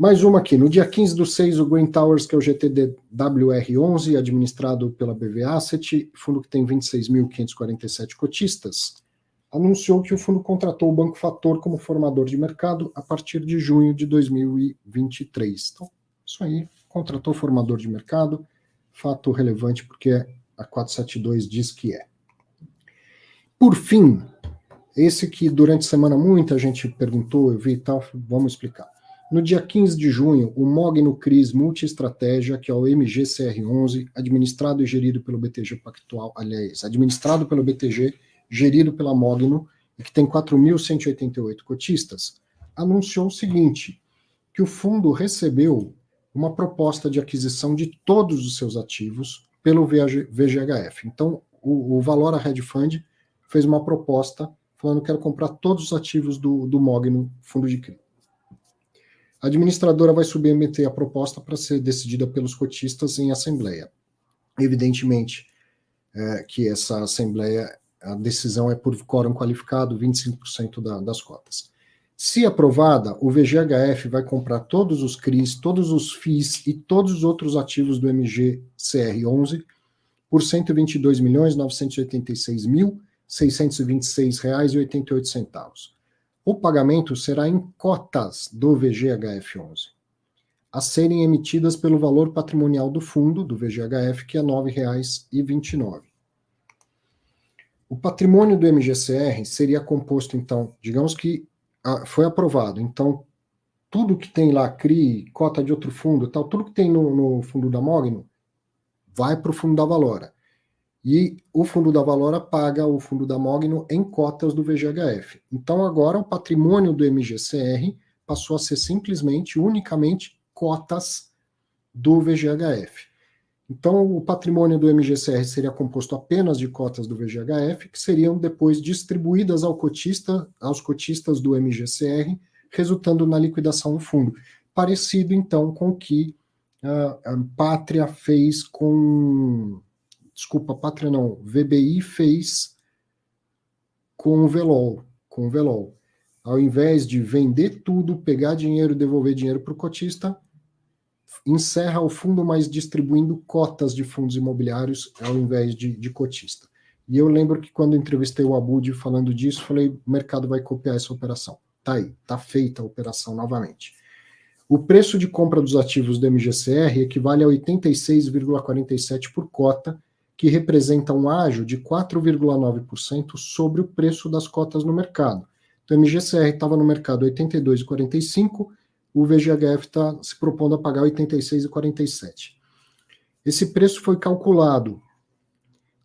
Mais uma aqui, no dia 15/6, o Green Towers, que é o GTDWR11, administrado pela BV Asset, fundo que tem 26.547 cotistas, anunciou que o fundo contratou o Banco Fator como formador de mercado a partir de junho de 2023. Então, isso aí, contratou formador de mercado, fato relevante porque a 472 diz que é. Por fim, esse que durante a semana muita gente perguntou, eu vi e tal, vamos explicar. No dia 15 de junho, o Mogno CRIs Multiestratégia, que é o MGCR11, administrado e gerido pelo BTG Pactual, aliás, administrado pelo BTG, gerido pela Mogno, e que tem 4.188 cotistas, anunciou o seguinte, que o fundo recebeu uma proposta de aquisição de todos os seus ativos pelo VGHF. Então, o Valora Hedge Fund fez uma proposta falando que quero comprar todos os ativos do Mogno, fundo de CRI. A administradora vai submeter a proposta para ser decidida pelos cotistas em assembleia. Evidentemente que essa assembleia, a decisão é por quórum qualificado, 25% das cotas. Se aprovada, o VGHF vai comprar todos os CRIs, todos os FIIs e todos os outros ativos do MGCR11 por R$ 122.986.626,88. O pagamento será em cotas do VGHF11, a serem emitidas pelo valor patrimonial do fundo, do VGHF, que é R$ 9,29. O patrimônio do MGCR seria composto, então, digamos que foi aprovado, então, tudo que tem lá, CRI, cota de outro fundo, tal, tudo que tem no fundo da Mogno, vai para o fundo da Valora. E o fundo da Valora paga o fundo da Mogno em cotas do VGHF. Então agora o patrimônio do MGCR passou a ser simplesmente, unicamente, cotas do VGHF. Então o patrimônio do MGCR seria composto apenas de cotas do VGHF, que seriam depois distribuídas aos cotistas do MGCR, resultando na liquidação do fundo. Parecido então com o que a Pátria fez com... Desculpa, Pátria não, VBI fez com o Velol. Ao invés de vender tudo, pegar dinheiro e devolver dinheiro para o cotista, encerra o fundo, mas distribuindo cotas de fundos imobiliários ao invés de cotista. E eu lembro que quando entrevistei o Abud falando disso, falei, o mercado vai copiar essa operação. Tá aí, tá feita a operação novamente. O preço de compra dos ativos do MGCR equivale a 86,47 por cota, que representa um ágio de 4,9% sobre o preço das cotas no mercado. Então, o MGCR estava no mercado 82,45, o VGHF está se propondo a pagar 86,47. Esse preço foi calculado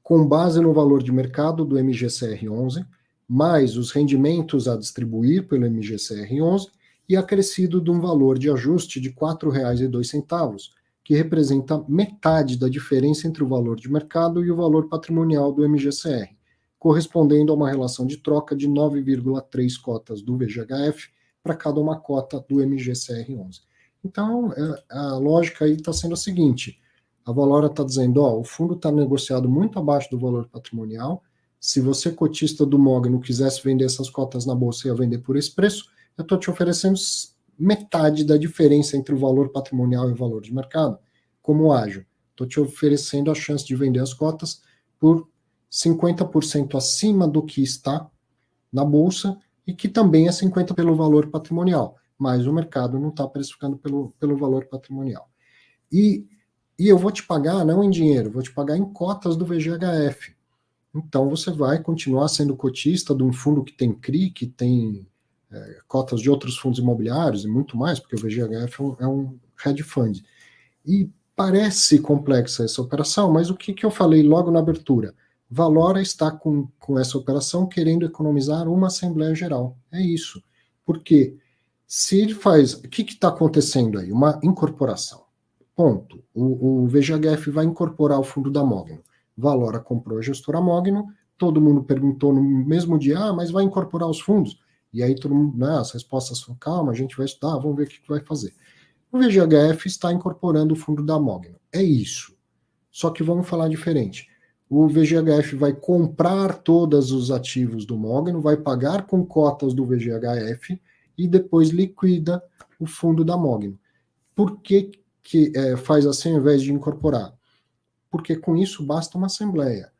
com base no valor de mercado do MGCR11, mais os rendimentos a distribuir pelo MGCR11 e acrescido de um valor de ajuste de R$ 4,02, que representa metade da diferença entre o valor de mercado e o valor patrimonial do MGCR, correspondendo a uma relação de troca de 9,3 cotas do VGHF para cada uma cota do MGCR11. Então, a lógica aí está sendo a seguinte, a Valora está dizendo, o fundo está negociado muito abaixo do valor patrimonial, se você, cotista do Mogno, quisesse vender essas cotas na bolsa e ia vender por esse preço, eu estou te oferecendo metade da diferença entre o valor patrimonial e o valor de mercado, como ágio. Estou te oferecendo a chance de vender as cotas por 50% acima do que está na bolsa e que também é 50% pelo valor patrimonial, mas o mercado não está precificando pelo valor patrimonial. E eu vou te pagar não em dinheiro, vou te pagar em cotas do VGHF. Então você vai continuar sendo cotista de um fundo que tem CRI, que tem cotas de outros fundos imobiliários e muito mais, porque o VGHF é um hedge fund. E parece complexa essa operação, mas o que eu falei logo na abertura? Valora está com essa operação querendo economizar uma Assembleia Geral. É isso. Porque se ele faz... O que está acontecendo aí? Uma incorporação. Ponto. O VGHF vai incorporar o fundo da Mogno. Valora comprou a gestora Mogno, todo mundo perguntou no mesmo dia, mas vai incorporar os fundos? E aí todo mundo, as respostas são, calma, a gente vai estudar, vamos ver o que vai fazer. O VGHF está incorporando o fundo da Mogno. É isso. Só que vamos falar diferente. O VGHF vai comprar todos os ativos do Mogno, vai pagar com cotas do VGHF e depois liquida o fundo da Mogno. por que faz assim ao invés de incorporar? Porque com isso basta uma assembleia.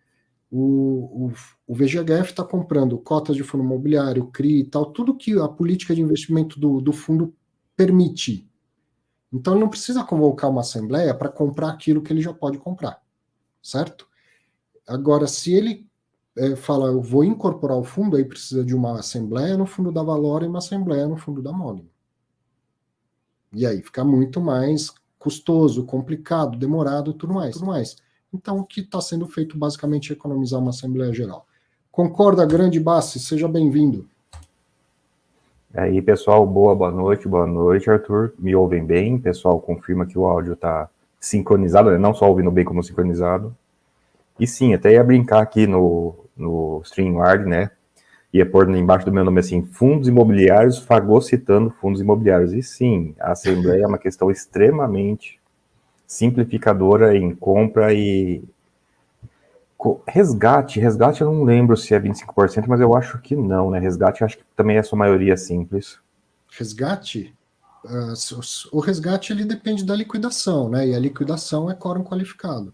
O VGHF está comprando cotas de fundo imobiliário, CRI e tal, tudo que a política de investimento do fundo permite. Então ele não precisa convocar uma assembleia para comprar aquilo que ele já pode comprar, certo? Agora, se ele fala, eu vou incorporar o fundo, aí precisa de uma assembleia no fundo da Valora e uma assembleia no fundo da Mogno. E aí fica muito mais custoso, complicado, demorado, tudo mais. Então, o que está sendo feito basicamente é economizar uma Assembleia Geral. Concorda, grande Bassi? Seja bem-vindo. Aí, pessoal, boa noite, Arthur. Me ouvem bem? Pessoal, confirma que o áudio está sincronizado, né? Não só ouvindo bem, como sincronizado. E sim, até ia brincar aqui no StreamYard, né? Ia pôr embaixo do meu nome assim, fundos imobiliários, fagocitando fundos imobiliários. E sim, a Assembleia é uma questão extremamente simplificadora em compra e resgate eu não lembro se é 25%, mas eu acho que não, né? Resgate acho que também é a sua maioria simples. Resgate? O resgate ele depende da liquidação, né? E a liquidação é quórum qualificado.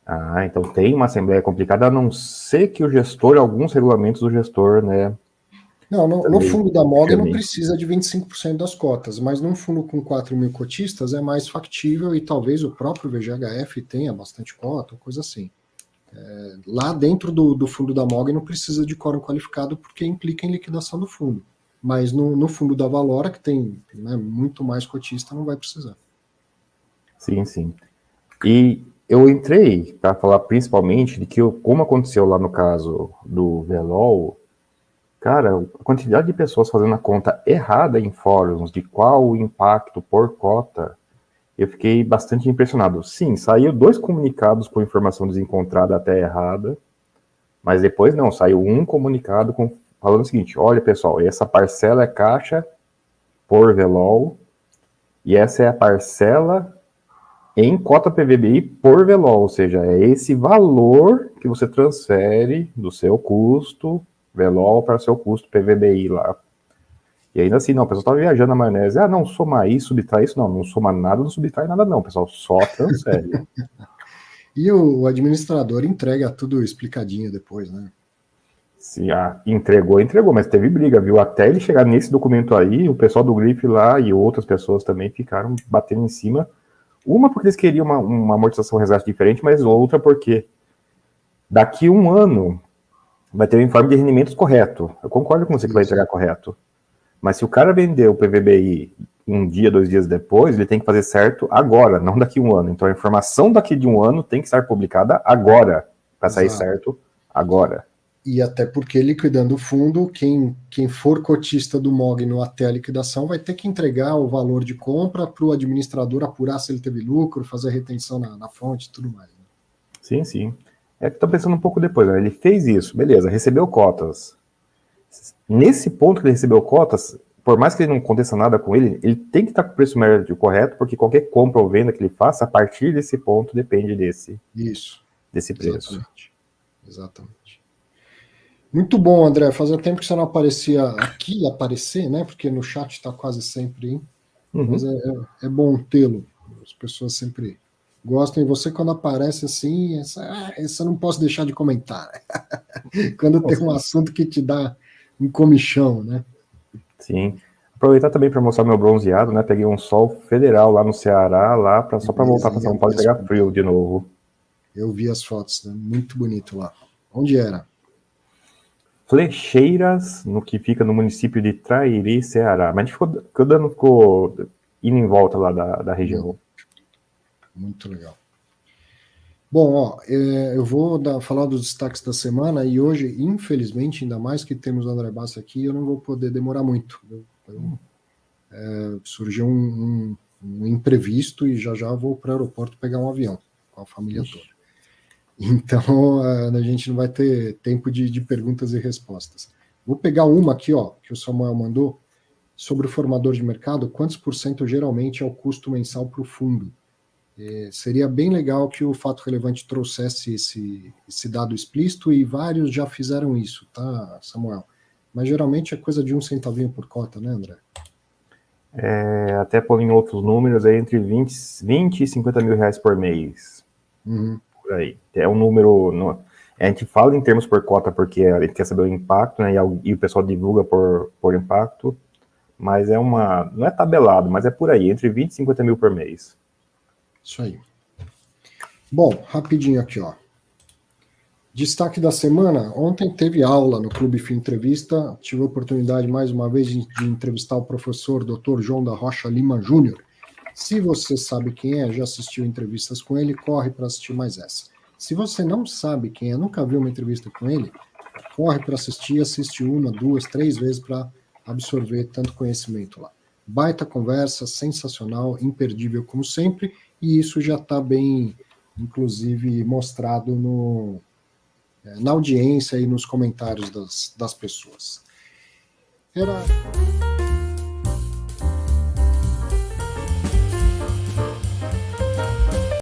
Ah, então tem uma assembleia complicada, a não ser que o gestor, alguns regulamentos do gestor, né? Não, no fundo da Mogno não Chame. precisa de 25% das cotas, mas num fundo com 4 mil cotistas é mais factível e talvez o próprio VGHF tenha bastante cota, coisa assim. Lá dentro do fundo da Mogno não precisa de quórum qualificado porque implica em liquidação do fundo. Mas no fundo da Valora, que tem muito mais cotista, não vai precisar. Sim, sim. E eu entrei para falar principalmente de que, como aconteceu lá no caso do VLOL, cara, a quantidade de pessoas fazendo a conta errada em fóruns de qual o impacto por cota, eu fiquei bastante impressionado. Sim, saiu 2 comunicados com informação desencontrada até errada, mas depois não, saiu um comunicado falando o seguinte: olha pessoal, essa parcela é caixa por VLOL e essa é a parcela em cota PVBI por VLOL, ou seja, é esse valor que você transfere do seu custo VLOL para o seu custo PVBI lá. E ainda assim, não, o pessoal estava viajando na maionese. Ah, não, soma isso, subtrai isso. Não soma nada, não subtrai nada não, pessoal, só transfere. E o administrador entrega tudo explicadinho depois, né? Se entregou, mas teve briga, viu? Até ele chegar nesse documento aí, o pessoal do Grip lá e outras pessoas também ficaram batendo em cima. Uma porque eles queriam uma amortização resgate diferente, mas outra porque daqui 1 ano vai ter um informe de rendimentos correto. Eu concordo com você que vai entregar correto. Mas se o cara vender o PVBI 1 dia, 2 dias depois, ele tem que fazer certo agora, não daqui 1 ano. Então a informação daqui de 1 ano tem que estar publicada agora, para sair certo agora. E até porque liquidando o fundo, quem for cotista do Mogno até a liquidação vai ter que entregar o valor de compra para o administrador apurar se ele teve lucro, fazer retenção na fonte e tudo mais. Né? Sim, sim. É que estou pensando um pouco depois, né? Ele fez isso, beleza, recebeu cotas. Nesse ponto que ele recebeu cotas, por mais que ele não aconteça nada com ele, ele tem que estar com o preço médio correto, porque qualquer compra ou venda que ele faça, a partir desse ponto, depende desse preço. Exatamente. Muito bom, André. Fazia tempo que você não aparecia aqui, aparecer, né? Porque no chat está quase sempre, hein? Uhum. Mas é bom tê-lo. As pessoas sempre gostam. E você, quando aparece assim, essa eu não posso deixar de comentar. Quando tem um assunto que te dá um comichão, né? Sim. Aproveitar também para mostrar meu bronzeado, né? Peguei um sol federal lá no Ceará, só para voltar para São Paulo e pegar frio de novo. Eu vi as fotos, né? Muito bonito lá. Onde era? Flecheiras, no que fica no município de Trairi, Ceará. Mas a gente ficou indo em volta lá da região. Muito legal. Bom, eu vou falar dos destaques da semana e hoje, infelizmente, ainda mais que temos o André Bassa aqui, eu não vou poder demorar muito. Surgiu um imprevisto e já vou para o aeroporto pegar um avião com a família toda. Então, a gente não vai ter tempo de perguntas e respostas. Vou pegar uma aqui, que o Samuel mandou, sobre o formador de mercado, quantos por cento geralmente é o custo mensal para o fundo? Seria bem legal que o Fato Relevante trouxesse esse dado explícito e vários já fizeram isso, tá, Samuel? Mas geralmente é coisa de 1 centavinho por cota, né, André? Até por em outros números, é entre 20 e 50 mil reais por mês. Por aí. É um número... A gente fala em termos por cota porque a gente quer saber o impacto, né? E o pessoal divulga por impacto. Mas não é tabelado, mas é por aí, entre 20 e 50 mil por mês. Isso aí. Bom, rapidinho aqui, ó. Destaque da semana, ontem teve aula no Clube Fim Entrevista, tive a oportunidade mais uma vez de entrevistar o professor Dr. João da Rocha Lima Júnior. Se você sabe quem é, já assistiu entrevistas com ele, corre para assistir mais essa. Se você não sabe quem é, nunca viu uma entrevista com ele, corre para assistir, assiste 1, 2, 3 vezes para absorver tanto conhecimento lá. Baita conversa, sensacional, imperdível como sempre, e isso já está bem, inclusive, mostrado na audiência e nos comentários das pessoas. Era...